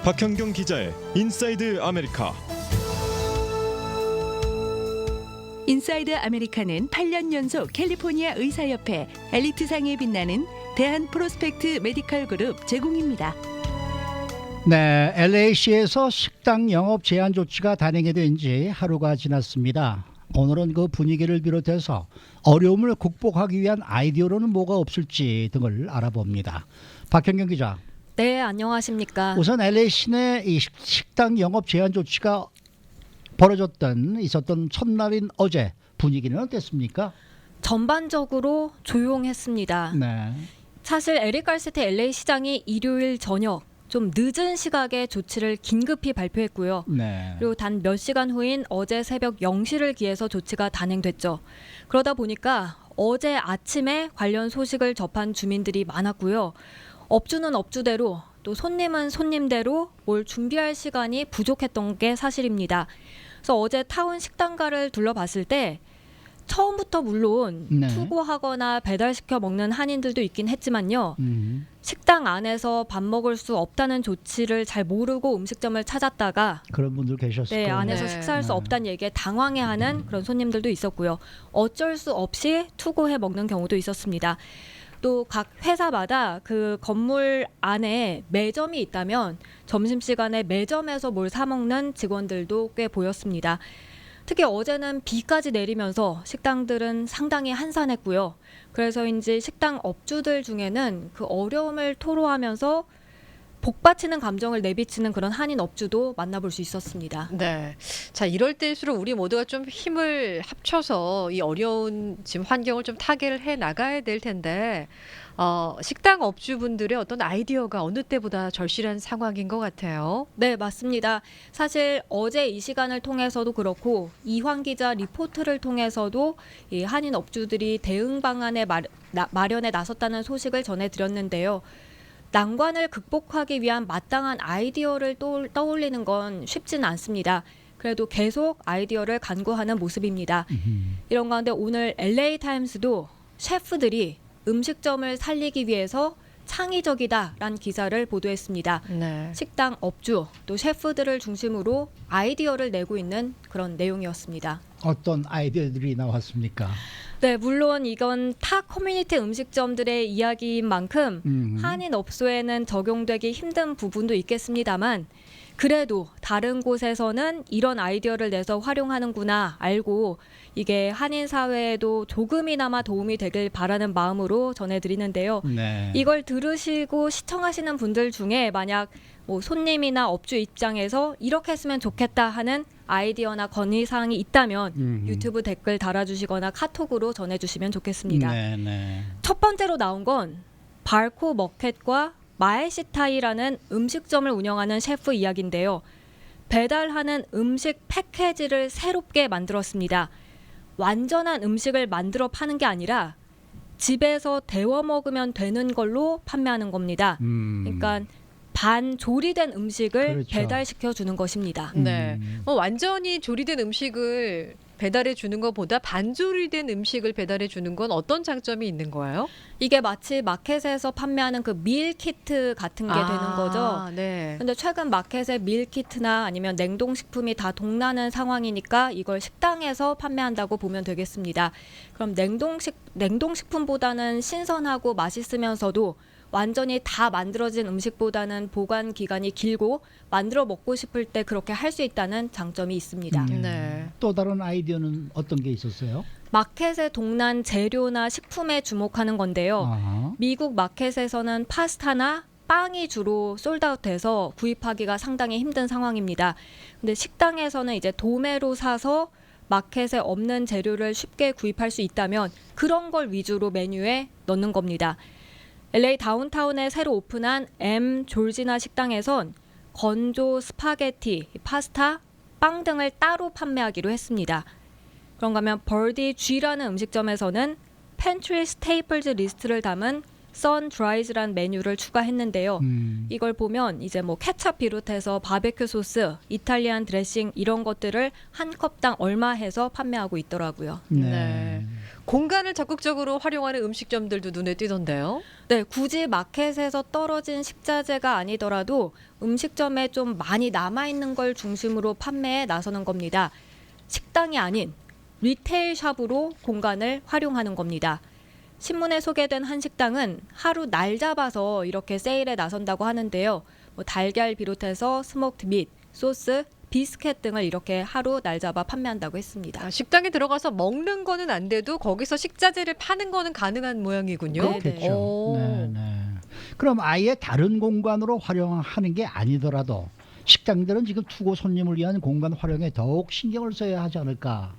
박현경 기자의 인사이드 아메리카. 인사이드 아메리카는 8년 연속 캘리포니아 의사협회 엘리트상에 빛나는 대한 프로스펙트 메디컬 그룹 제공입니다. 네, LA시에서 식당 영업 제한 조치가 단행이 된 지 하루가 지났습니다. 오늘은 그 분위기를 비롯해서 어려움을 극복하기 위한 아이디어로는 뭐가 없을지 등을 알아봅니다. 박현경 기자. 네, 안녕하십니까. 우선 LA 시내 이 식당 영업 제한 조치가 있었던 첫날인 어제 분위기는 어땠습니까? 전반적으로 조용했습니다. 네. 사실 에릭 갈세트 LA 시장이 일요일 저녁 좀 늦은 시각에 조치를 긴급히 발표했고요. 네. 그리고 단 몇 시간 후인 어제 새벽 0시를 기해서 조치가 단행됐죠. 그러다 보니까 어제 아침에 관련 소식을 접한 주민들이 많았고요. 업주는 업주대로 또 손님은 손님대로 뭘 준비할 시간이 부족했던 게 사실입니다. 그래서 어제 타운 식당가를 둘러봤을 때 처음부터 물론 네. 투고하거나 배달시켜 먹는 한인들도 있긴 했지만요. 식당 안에서 밥 먹을 수 없다는 조치를 잘 모르고 음식점을 찾았다가 그런 분들 계셨을 거예요. 안에서 네. 식사할 수 없다는 얘기에 당황해하는 그런 손님들도 있었고요. 어쩔 수 없이 투고해 먹는 경우도 있었습니다. 또 각 회사마다 그 건물 안에 매점이 있다면 점심시간에 매점에서 뭘 사 먹는 직원들도 꽤 보였습니다. 특히 어제는 비까지 내리면서 식당들은 상당히 한산했고요. 그래서인지 식당 업주들 중에는 그 어려움을 토로하면서 복받치는 감정을 내비치는 그런 한인 업주도 만나볼 수 있었습니다. 네. 자, 이럴 때일수록 우리 모두가 좀 힘을 합쳐서 이 어려운 지금 환경을 좀 타개를 해 나가야 될 텐데 식당 업주분들의 어떤 아이디어가 어느 때보다 절실한 상황인 것 같아요. 네, 맞습니다. 사실 어제 이 시간을 통해서도 그렇고 이황 기자 리포트를 통해서도 이 한인 업주들이 대응 방안의 마련에 나섰다는 소식을 전해드렸는데요. 난관을 극복하기 위한 마땅한 아이디어를 떠올리는 건 쉽지는 않습니다. 그래도 계속 아이디어를 간구하는 모습입니다. 이런 가운데 오늘 LA 타임스도 셰프들이 음식점을 살리기 위해서 창의적이다라는 기사를 보도했습니다. 네. 식당 업주 또 셰프들을 중심으로 아이디어를 내고 있는 그런 내용이었습니다. 어떤 아이디어들이 나왔습니까? 네, 물론 이건 타 커뮤니티 음식점들의 이야기인 만큼 한인 업소에는 적용되기 힘든 부분도 있겠습니다만 그래도 다른 곳에서는 이런 아이디어를 내서 활용하는구나 알고 이게 한인 사회에도 조금이나마 도움이 되길 바라는 마음으로 전해드리는데요. 네. 이걸 들으시고 시청하시는 분들 중에 만약 뭐 손님이나 업주 입장에서 이렇게 했으면 좋겠다 하는 아이디어나 건의사항이 있다면 유튜브 댓글 달아주시거나 카톡으로 전해주시면 좋겠습니다. 네, 네. 첫 번째로 나온 건 발코 머켓과 마에시타이라는 음식점을 운영하는 셰프 이야기인데요. 배달하는 음식 패키지를 새롭게 만들었습니다. 완전한 음식을 만들어 파는 게 아니라 집에서 데워 먹으면 되는 걸로 판매하는 겁니다. 그러니까 반 조리된 음식을 그렇죠. 배달시켜 주는 것입니다. 네. 완전히 조리된 음식을 배달해 주는 것보다 반조리된 음식을 배달해 주는 건 어떤 장점이 있는 거예요? 이게 마치 마켓에서 판매하는 그 밀키트 같은 게 되는 거죠. 네. 근데 최근 마켓에 밀키트나 아니면 냉동식품이 다 동나는 상황이니까 이걸 식당에서 판매한다고 보면 되겠습니다. 그럼 냉동식품보다는 신선하고 맛있으면서도 완전히 다 만들어진 음식보다는 보관 기간이 길고 만들어 먹고 싶을 때 그렇게 할 수 있다는 장점이 있습니다. 네. 또 다른 아이디어는 어떤 게 있었어요? 마켓에 동난 재료나 식품에 주목하는 건데요. 아하. 미국 마켓에서는 파스타나 빵이 주로 솔드아웃돼서 구입하기가 상당히 힘든 상황입니다. 근데 식당에서는 이제 도매로 사서 마켓에 없는 재료를 쉽게 구입할 수 있다면 그런 걸 위주로 메뉴에 넣는 겁니다. LA 다운타운에 새로 오픈한 M 졸지나 식당에선 건조 스파게티, 파스타, 빵 등을 따로 판매하기로 했습니다. 그런가 하면 벌디 G라는 음식점에서는 팬트리 스테이플즈 리스트를 담은 선드라이즈란 메뉴를 추가했는데요. 음. 이걸 보면 이제 뭐 케찹 비롯해서 바베큐 소스, 이탈리안 드레싱 이런 것들을 한 컵당 얼마 해서 판매하고 있더라고요. 네. 공간을 적극적으로 활용하는 음식점들도 눈에 띄던데요. 네, 굳이 마켓에서 떨어진 식자재가 아니더라도 음식점에 좀 많이 남아있는 걸 중심으로 판매에 나서는 겁니다. 식당이 아닌 리테일 샵으로 공간을 활용하는 겁니다. 신문에 소개된 한 식당은 하루 날 잡아서 이렇게 세일에 나선다고 하는데요. 뭐 달걀 비롯해서 스모크드 밋, 소스, 비스켓 등을 이렇게 하루 날 잡아 판매한다고 했습니다. 식당에 들어가서 먹는 거는 안 돼도 거기서 식자재를 파는 거는 가능한 모양이군요. 그렇겠죠. 오. 네, 네. 그럼 아예 다른 공간으로 활용하는 게 아니더라도 식당들은 지금 투고 손님을 위한 공간 활용에 더욱 신경을 써야 하지 않을까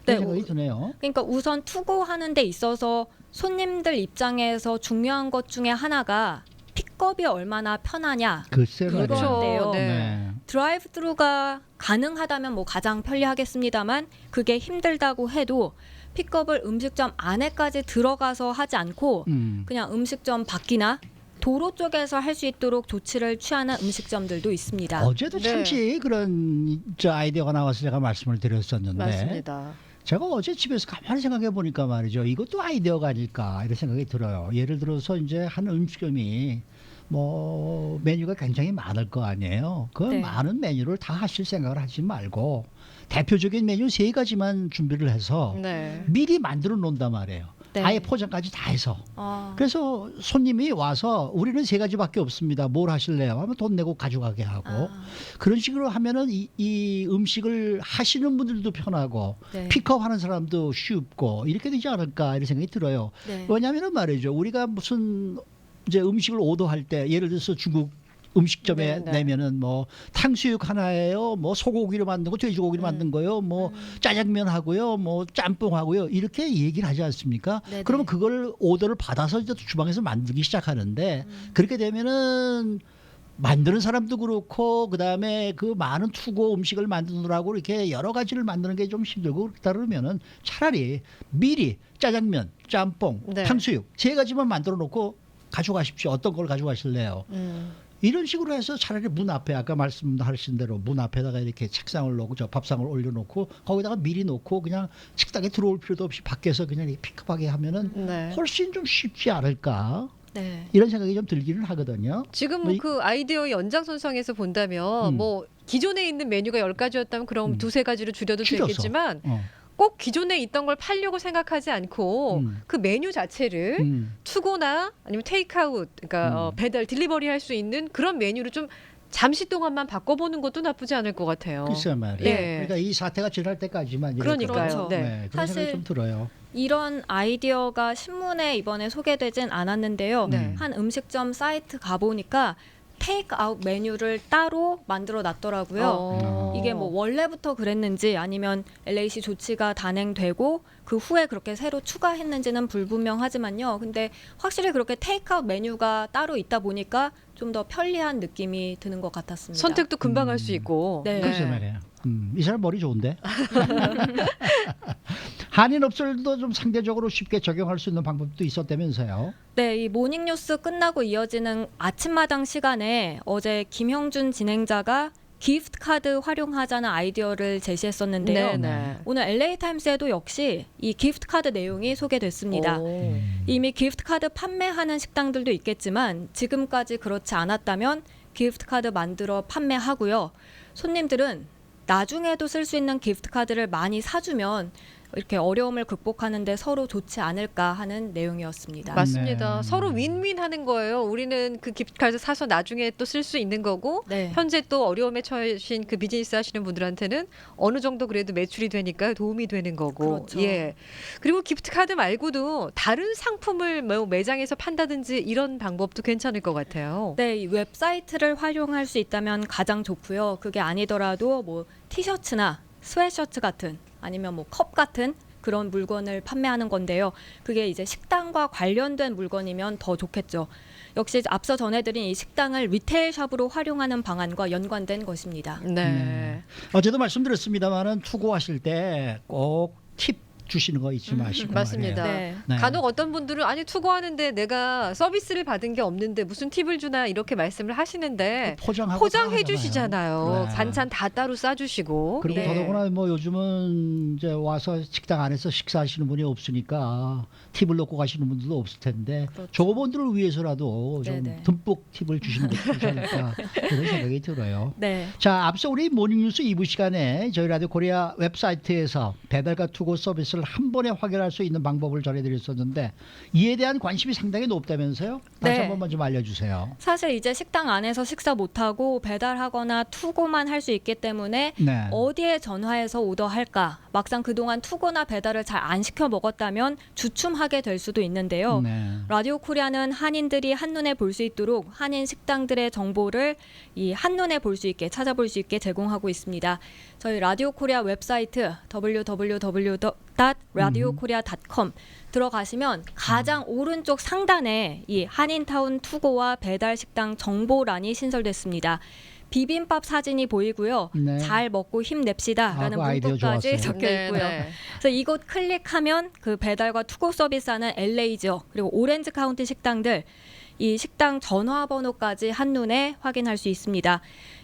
네, 그런 생각이 드네요. 그러니까 우선 투고하는 데 있어서 손님들 입장에서 중요한 것 중에 하나가 픽업이 얼마나 편하냐. 글쎄 말이에요. 그렇죠. 네. 네. 드라이브 스루가 가능하다면 뭐 가장 편리하겠습니다만 그게 힘들다고 해도 픽업을 음식점 안에까지 들어가서 하지 않고 그냥 음식점 밖이나 도로 쪽에서 할 수 있도록 조치를 취하는 음식점들도 있습니다. 어제도 네. 잠시 그런 아이디어가 나와서 제가 말씀을 드렸었는데 맞습니다. 제가 어제 집에서 가만히 생각해 보니까 말이죠. 이것도 아이디어가 아닐까 이런 생각이 들어요. 예를 들어서 이제 한 음식점이 뭐 메뉴가 굉장히 많을 거 아니에요. 그 네. 많은 메뉴를 다 하실 생각을 하지 말고 대표적인 메뉴 3가지만 준비를 해서 네. 미리 만들어 놓는단 말이에요. 네. 아예 포장까지 다 해서. 아, 그래서 손님이 와서 우리는 3가지밖에 없습니다. 뭘 하실래요? 하면 돈 내고 가져가게 하고 아, 그런 식으로 하면은 이 음식을 하시는 분들도 편하고 네. 픽업하는 사람도 쉽고 이렇게 되지 않을까 이런 생각이 들어요. 네. 왜냐하면 말이죠. 우리가 무슨 이제 음식을 오더할 때 예를 들어서 중국 음식점에 네, 네. 내면은 뭐 탕수육 하나예요, 뭐 소고기로 만든 거, 돼지고기로 만든 거요, 뭐 짜장면 하고요, 뭐 짬뽕 하고요 이렇게 얘기를 하지 않습니까? 네네. 그러면 그걸 오더를 받아서 이제 주방에서 만들기 시작하는데 그렇게 되면은 만드는 사람도 그렇고 그다음에 그 많은 투고 음식을 만드느라고 이렇게 여러 가지를 만드는 게 좀 힘들고 그렇다 그러면은 차라리 미리 짜장면, 짬뽕, 네. 탕수육 3가지만 만들어 놓고 가져가십시오. 어떤 걸 가져가실래요? 이런 식으로 해서 차라리 문 앞에 아까 말씀하신 대로 문 앞에다가 이렇게 책상을 놓고 저 밥상을 올려놓고 거기다가 미리 놓고 그냥 식당에 들어올 필요도 없이 밖에서 그냥 이렇게 픽업하게 하면은 네. 훨씬 좀 쉽지 않을까 네. 이런 생각이 좀 들기는 하거든요. 지금 뭐 이- 그 아이디어 연장선상에서 본다면 뭐 기존에 있는 메뉴가 10가지였다면 그럼 2-3가지로 줄여도 줄여서. 되겠지만 어. 꼭 기존에 있던 걸 팔려고 생각하지 않고 그 메뉴 자체를 투고나 아니면 테이크아웃 그러니까 배달 딜리버리 할 수 있는 그런 메뉴를 좀 잠시 동안만 바꿔보는 것도 나쁘지 않을 것 같아요. 글쎄 말이에요. 예. 그러니까 이 사태가 지날 때까지만 이렇게 그러니까요. 그렇죠. 네. 그런 사실 생각이 좀 들어요. 이런 아이디어가 신문에 이번에 소개되진 않았는데요. 네. 한 음식점 사이트 가보니까 테이크아웃 메뉴를 따로 만들어 놨더라고요. 이게 뭐 원래부터 그랬는지 아니면 LAC 조치가 단행되고 그 후에 그렇게 새로 추가했는지는 불분명하지만요. 근데 확실히 그렇게 테이크아웃 메뉴가 따로 있다 보니까 좀 더 편리한 느낌이 드는 것 같았습니다. 선택도 금방 할 수 있고. 네. 글쎄 말이에요. 이 사람 머리 좋은데. 한인업소들도 좀 상대적으로 쉽게 적용할 수 있는 방법도 있었다면서요. 네, 이 모닝뉴스 끝나고 이어지는 아침마당 시간에 어제 김형준 진행자가 기프트 카드 활용하자는 아이디어를 제시했었는데요. 네, 네. 오늘 LA 타임스에도 역시 이 기프트 카드 내용이 소개됐습니다. 오. 이미 기프트 카드 판매하는 식당들도 있겠지만 지금까지 그렇지 않았다면 기프트 카드 만들어 판매하고요. 손님들은 나중에도 쓸 수 있는 기프트 카드를 많이 사주면 이렇게 어려움을 극복하는 데 서로 좋지 않을까 하는 내용이었습니다. 맞습니다. 네. 서로 윈윈 하는 거예요. 우리는 그 기프트카드 사서 나중에 또 쓸 수 있는 거고 네. 현재 또 어려움에 처하신 그 비즈니스 하시는 분들한테는 어느 정도 그래도 매출이 되니까 도움이 되는 거고. 그렇죠. 예. 그리고 기프트카드 말고도 다른 상품을 뭐 매장에서 판다든지 이런 방법도 괜찮을 것 같아요. 네, 이 웹사이트를 활용할 수 있다면 가장 좋고요. 그게 아니더라도 뭐 티셔츠나 스웨셔츠 같은 아니면 뭐 컵 같은 그런 물건을 판매하는 건데요. 그게 이제 식당과 관련된 물건이면 더 좋겠죠. 역시 앞서 전해드린 이 식당을 리테일 샵으로 활용하는 방안과 연관된 것입니다. 네. 어제도 말씀드렸습니다만은 투고하실 때 꼭 팁 주시는 거 잊지 마시고 맞습니다. 말이에요. 네. 네. 간혹 어떤 분들은 아니 투고하는데 내가 서비스를 받은 게 없는데 무슨 팁을 주나 이렇게 말씀을 하시는데 포장하고 포장해 다 하잖아요. 주시잖아요. 네. 반찬 다 따로 싸주시고. 그리고 예. 더더구나 뭐 요즘은 이제 와서 식당 안에서 식사하시는 분이 없으니까 팁을 넣고 가시는 분들도 없을 텐데 그렇죠. 저분들을 위해서라도 좀 네네. 듬뿍 팁을 주시는 것이 좋지 않을까 그런 생각이 들어요. 네. 자, 앞서 우리 모닝뉴스 2부 시간에 저희 라디오 코리아 웹사이트에서 배달과 투고 서비스를 한 번에 확인할 수 있는 방법을 전해드렸었는데 이에 대한 관심이 상당히 높다면서요? 다시 네. 한 번만 좀 알려주세요. 사실 이제 식당 안에서 식사 못하고 배달하거나 투고만 할 수 있기 때문에 네. 어디에 전화해서 오더할까? 막상 그동안 투고나 배달을 잘 안 시켜 먹었다면 주춤하게 될 수도 있는데요. 네. 라디오 코리아는 한인들이 한눈에 볼 수 있도록 한인 식당들의 정보를 이 한눈에 볼 수 있게 찾아볼 수 있게 제공하고 있습니다. 저희 라디오 코리아 웹사이트 www.radiokorea.com 들어가시면 가장 오른쪽 상단에 이 한인타운 투고와 배달 식당 정보란이 신설됐습니다. 비빔밥 사진이 보이고요. 네. 잘 먹고 힘냅시다라는 아, 그 아이디어 문구까지 좋았어요. 적혀 있고요. 네. 그래서 이곳 클릭하면 그 배달과 투고 서비스하는 LA 지역 그리고 오렌지 카운티 식당들 이 식당 전화번호까지 한눈에 확인할 수 있습니다.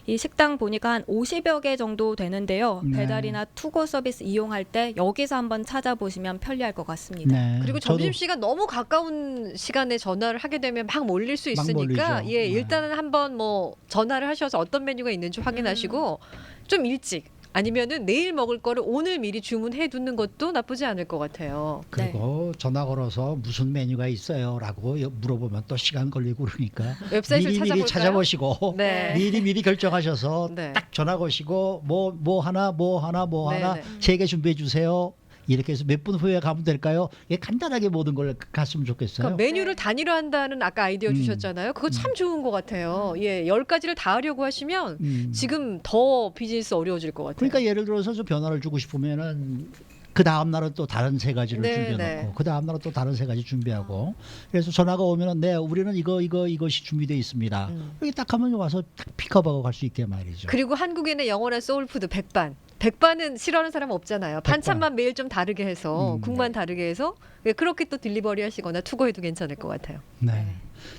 이 식당 보니까 한 50여 개 정도 되는데요. 네. 배달이나 투고 서비스 이용할 때 여기서 한번 찾아보시면 편리할 것 같습니다. 네. 그리고 저도 점심시간 너무 가까운 시간에 전화를 하게 되면 막 몰릴 수 막 있으니까 몰리죠. 예 네. 일단은 한번 뭐 전화를 하셔서 어떤 메뉴가 있는지 확인하시고 좀 일찍 아니면은 내일 먹을 거를 오늘 미리 주문해 두는 것도 나쁘지 않을 것 같아요. 그리고 전화 걸어서 무슨 메뉴가 있어요라고 물어보면 또 시간 걸리고 그러니까 웹사이트를 미리 찾아볼까요? 찾아보시고 네. 미리 결정하셔서 네. 딱 전화 거시고 뭐 하나 네. 3개 준비해 주세요. 이렇게 해서 몇 분 후에 가면 될까요? 예, 간단하게 모든 걸 갔으면 좋겠어요. 그러니까 메뉴를 단일화한다는 아까 아이디어 음. 주셨잖아요. 그거 참 좋은 것 같아요. 예, 10가지를 다 하려고 하시면 지금 더 비즈니스 어려워질 것 같아요. 그러니까 예를 들어서 좀 변화를 주고 싶으면은 그 다음 날은 또 다른 3가지를 네, 준비해 네. 놓고 그 다음 날은 또 다른 3가지 준비하고 그래서 전화가 오면은 네 우리는 이것이 준비되어 있습니다. 여기 딱 하면 와서 딱 픽업하고 갈 수 있게 말이죠. 그리고 한국인의 영원한 소울푸드 백반. 백반은 싫어하는 사람 없잖아요. 반찬만 매일 좀 다르게 해서 국만 다르게 해서 예, 그렇게 또 딜리버리 하시거나 투고해도 괜찮을 것 같아요. 네.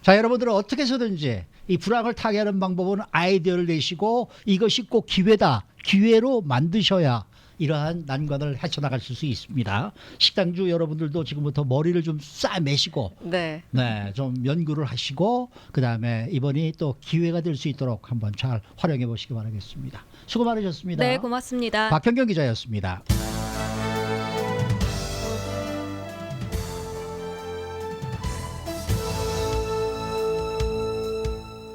자, 여러분들은 어떻게 해서든지 이 불황을 타개하는 방법은 아이디어를 내시고 이것이 꼭 기회다. 기회로 만드셔야 이러한 난관을 헤쳐나가실 수 있습니다. 식당주 여러분들도 지금부터 머리를 좀 싸매시고 네. 네, 좀 연구를 하시고 그다음에 이번이 또 기회가 될 수 있도록 한번 잘 활용해 보시기 바라겠습니다. 수고 많으셨습니다. 네, 고맙습니다. 박현경 기자였습니다.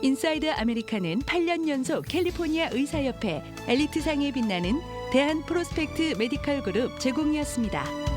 인사이드 아메리카는 8년 연속 캘리포니아 의사협회 엘리트상에 빛나는 대한 프로스펙트 메디컬 그룹 제공이었습니다.